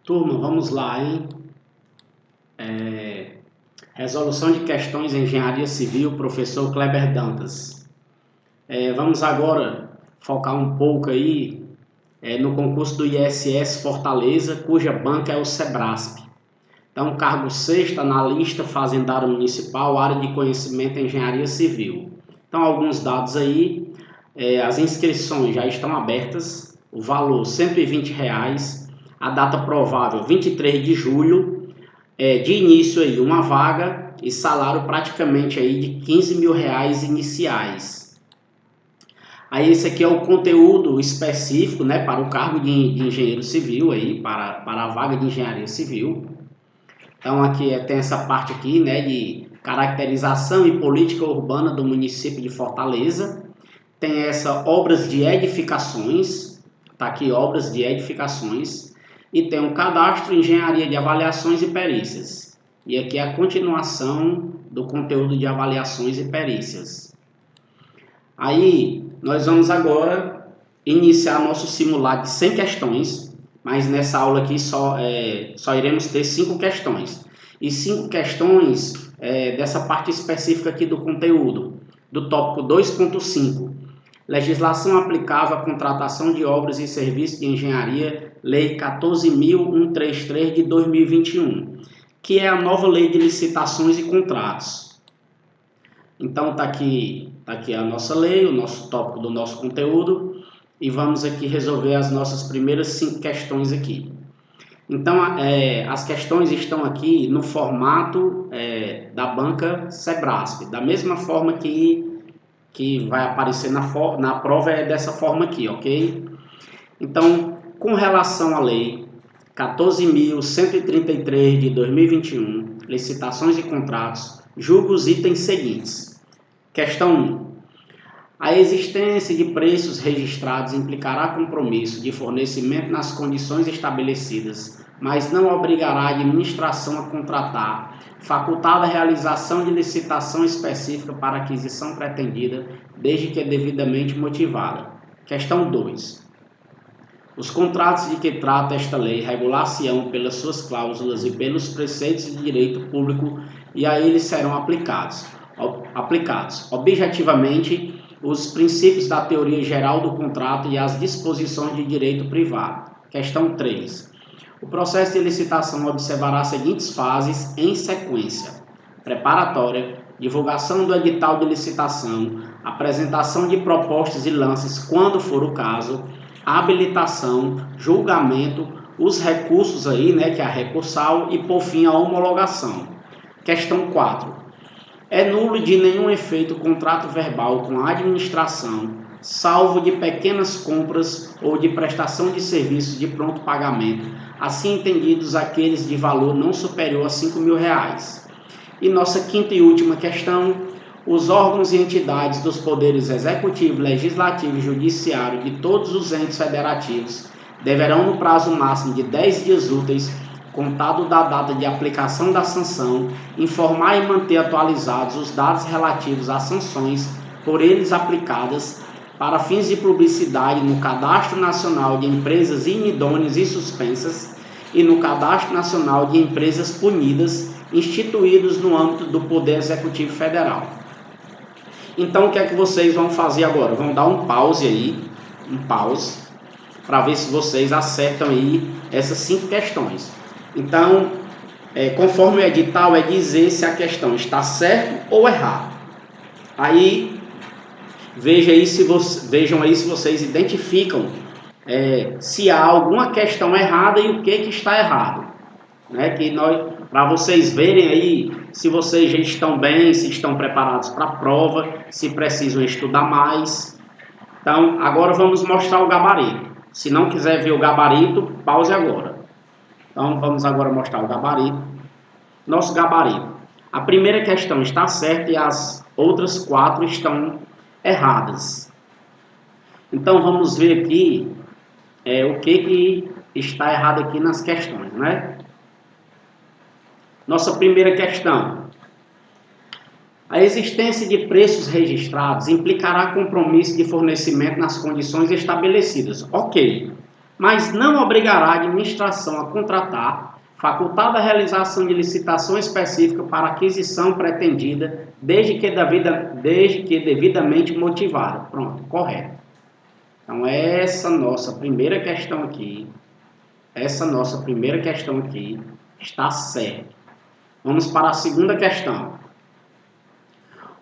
Turma, vamos lá, hein? Resolução de questões em engenharia civil, professor Kleber Dantas. Vamos agora focar um pouco aí no concurso do ISS Fortaleza, cuja banca é o Sebrasp. Então, cargo sexto, analista fazendário municipal, área de conhecimento em engenharia civil. Então, alguns dados aí, as inscrições já estão abertas, o valor R$ 120, a data provável 23 de julho, de início aí uma vaga e salário praticamente aí de R$ 15 mil iniciais. Aí esse aqui é o conteúdo específico, né, para o cargo de engenheiro civil aí, para a vaga de engenharia civil. Então aqui tem essa parte aqui, né, de caracterização e política urbana do município de Fortaleza. Tem essa obras de edificações, tá aqui obras de edificações, e tem um cadastro, engenharia de avaliações e perícias. E aqui é a continuação do conteúdo de avaliações e perícias. Aí nós vamos agora iniciar nosso simulado de 100 questões, mas nessa aula aqui só iremos ter 5 questões. E 5 questões dessa parte específica aqui do conteúdo, do tópico 2.5. Legislação aplicável à contratação de obras e serviços de engenharia, Lei 14.133 de 2021, que é a nova lei de licitações e contratos. Então tá aqui a nossa lei, o nosso tópico do nosso conteúdo, e vamos aqui resolver as nossas primeiras 5 questões aqui. Então as questões estão aqui no formato da banca Sebrasp, da mesma forma que vai aparecer na prova dessa forma aqui, ok? Então, com relação à lei 14.133 de 2021, licitações e contratos, julgo os itens seguintes. Questão 1. A existência de preços registrados implicará compromisso de fornecimento nas condições estabelecidas, mas não obrigará a administração a contratar, facultada a realização de licitação específica para aquisição pretendida, desde que devidamente motivada. Questão 2. Os contratos de que trata esta lei regular-se-ão pelas suas cláusulas e pelos preceitos de direito público e a eles serão aplicados. Objetivamente, os princípios da teoria geral do contrato e as disposições de direito privado. Questão 3. O processo de licitação observará as seguintes fases em sequência: preparatória, divulgação do edital de licitação, apresentação de propostas e lances quando for o caso, habilitação, julgamento, os recursos aí, né, que é a recursal, e por fim a homologação. Questão 4. É nulo de nenhum efeito o contrato verbal com a administração, salvo de pequenas compras ou de prestação de serviços de pronto pagamento, assim entendidos aqueles de valor não superior a R$ 5 mil. E nossa quinta e última questão: os órgãos e entidades dos poderes executivo, legislativo e judiciário de todos os entes federativos deverão, no prazo máximo de 10 dias úteis, contado da data de aplicação da sanção, informar e manter atualizados os dados relativos às sanções por eles aplicadas para fins de publicidade no Cadastro Nacional de Empresas Inidôneas e Suspensas e no Cadastro Nacional de Empresas Punidas, instituídos no âmbito do Poder Executivo Federal. Então, o que é que vocês vão fazer agora? Vão dar um pause aí, para ver se vocês acertam aí essas 5 questões. Então, conforme o edital, é dizer se a questão está certa ou errada. Aí, vejam aí se vocês identificam se há alguma questão errada e o que está errado. Né? Para vocês verem aí se vocês já estão bem, se estão preparados para a prova, se precisam estudar mais. Então, agora vamos mostrar o gabarito. Se não quiser ver o gabarito, pause agora. Então, vamos agora mostrar o gabarito. Nosso gabarito. A primeira questão está certa e as outras 4 estão erradas. Então, vamos ver aqui o que está errado aqui nas questões, né? Nossa primeira questão. A existência de preços registrados implicará compromisso de fornecimento nas condições estabelecidas. Ok. mas não obrigará a administração a contratar, facultada a realização de licitação específica para aquisição pretendida, desde que devidamente motivada. Pronto, correto. Então, essa nossa primeira questão aqui está certa. Vamos para a segunda questão.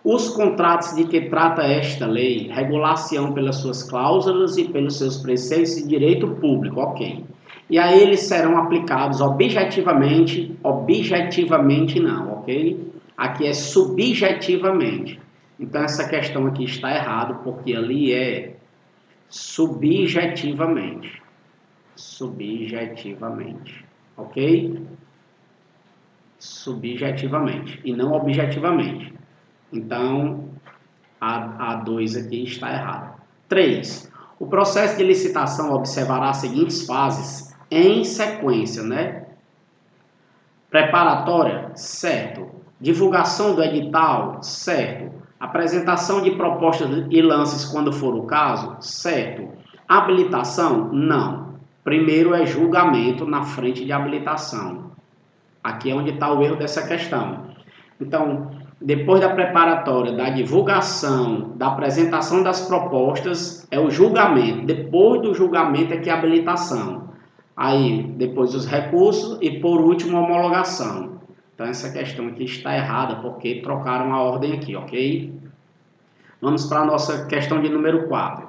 Os contratos de que trata esta lei regular-se-ão pelas suas cláusulas e pelos seus preceitos de direito público, ok. E a eles serão aplicados objetivamente não, ok? Aqui é subjetivamente. Então essa questão aqui está errada, porque ali é subjetivamente, ok? Subjetivamente e não objetivamente. Então, a 2 aqui está errada. 3. O processo de licitação observará as seguintes fases em sequência, né? Preparatória, certo. Divulgação do edital, certo. Apresentação de propostas e lances quando for o caso, certo. Habilitação, não. Primeiro é julgamento na frente de habilitação. Aqui é onde está o erro dessa questão. Então, depois da preparatória, da divulgação, da apresentação das propostas, é o julgamento. Depois do julgamento é que é a habilitação. Aí, depois os recursos e, por último, a homologação. Então, essa questão aqui está errada, porque trocaram a ordem aqui, ok? Vamos para a nossa questão de número 4.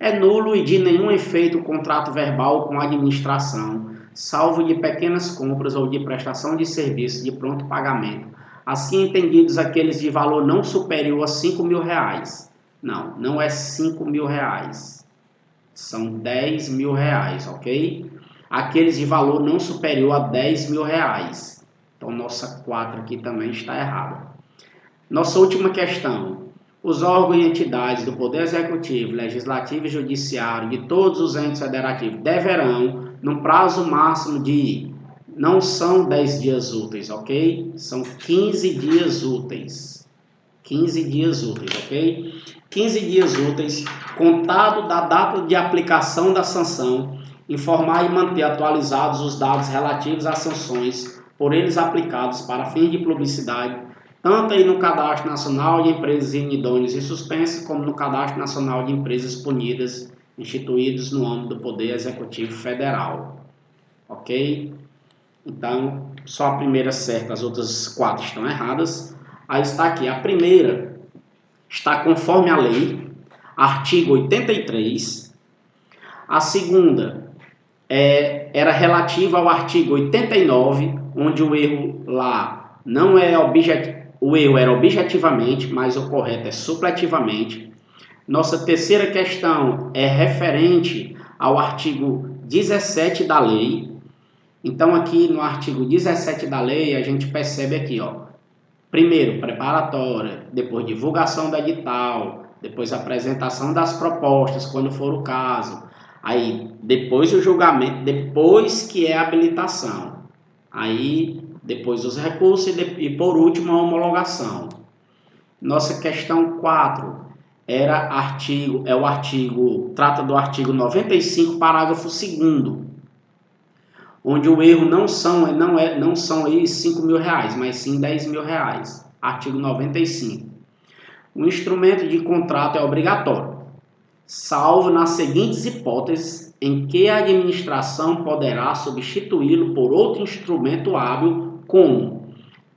É nulo e de nenhum efeito o contrato verbal com a administração, salvo de pequenas compras ou de prestação de serviço de pronto pagamento, assim entendidos aqueles de valor não superior a R$5.000. Não, não é R$5.000. São R$10.000, ok? Aqueles de valor não superior a R$10.000. Então, nossa 4 aqui também está errada. Nossa última questão. Os órgãos e entidades do Poder Executivo, Legislativo e Judiciário de todos os entes federativos deverão, no prazo máximo de... Não são 10 dias úteis, ok? São 15 dias úteis. 15 dias úteis, ok? 15 dias úteis, contado da data de aplicação da sanção, informar e manter atualizados os dados relativos às sanções por eles aplicados para fins de publicidade, tanto aí no Cadastro Nacional de Empresas Inidôneas e Suspensas, como no Cadastro Nacional de Empresas Punidas, instituídos no âmbito do Poder Executivo Federal. Ok? Então, só a primeira certa, as outras 4 estão erradas. Aí está aqui, a primeira está conforme a lei, artigo 83. A segunda era relativa ao artigo 89, onde o erro lá não é o erro era objetivamente, mas o correto é supletivamente. Nossa terceira questão é referente ao artigo 17 da lei. Então, aqui no artigo 17 da lei, a gente percebe aqui, ó, primeiro, preparatória, depois divulgação do edital, depois apresentação das propostas, quando for o caso. Aí, depois o julgamento, depois que é a habilitação. Aí, depois os recursos e por último, a homologação. Nossa questão 4 trata do artigo 95, parágrafo 2º. Onde o erro não são aí R$5.000, mas sim R$10.000. Artigo 95. O instrumento de contrato é obrigatório, salvo nas seguintes hipóteses em que a administração poderá substituí-lo por outro instrumento hábil, como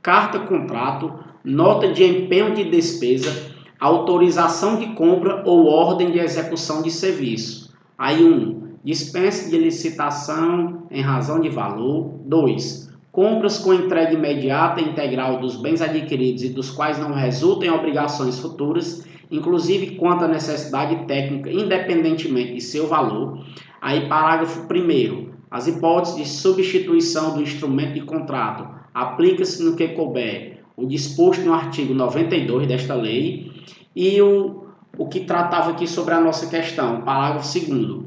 carta-contrato, nota de empenho de despesa, autorização de compra ou ordem de execução de serviço. Aí dispensa de licitação em razão de valor. 2. Compras com entrega imediata e integral dos bens adquiridos e dos quais não resultem obrigações futuras, inclusive quanto à necessidade técnica, independentemente de seu valor. Aí, parágrafo 1º. As hipóteses de substituição do instrumento de contrato aplica-se no que couber o disposto no artigo 92 desta lei e o que tratava aqui sobre a nossa questão, parágrafo 2º.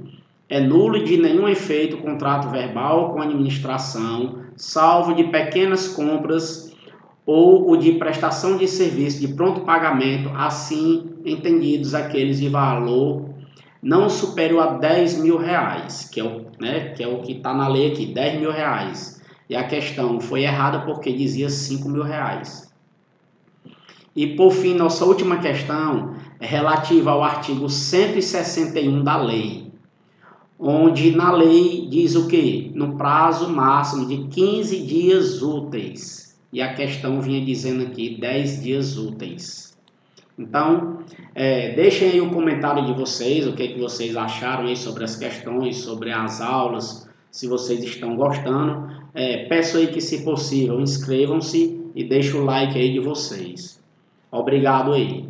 É nulo e de nenhum efeito o contrato verbal com a administração, salvo de pequenas compras ou o de prestação de serviço de pronto pagamento, assim entendidos aqueles de valor não superior a R$10.000, que é o que está na lei aqui, R$10.000. E a questão foi errada porque dizia R$5.000. E por fim, nossa última questão é relativa ao artigo 161 da lei, onde na lei diz o quê? No prazo máximo de 15 dias úteis. E a questão vinha dizendo aqui 10 dias úteis. Então, deixem aí o comentário de vocês, o que vocês acharam aí sobre as questões, sobre as aulas, se vocês estão gostando. Peço aí que, se possível, inscrevam-se e deixem o like aí de vocês. Obrigado aí.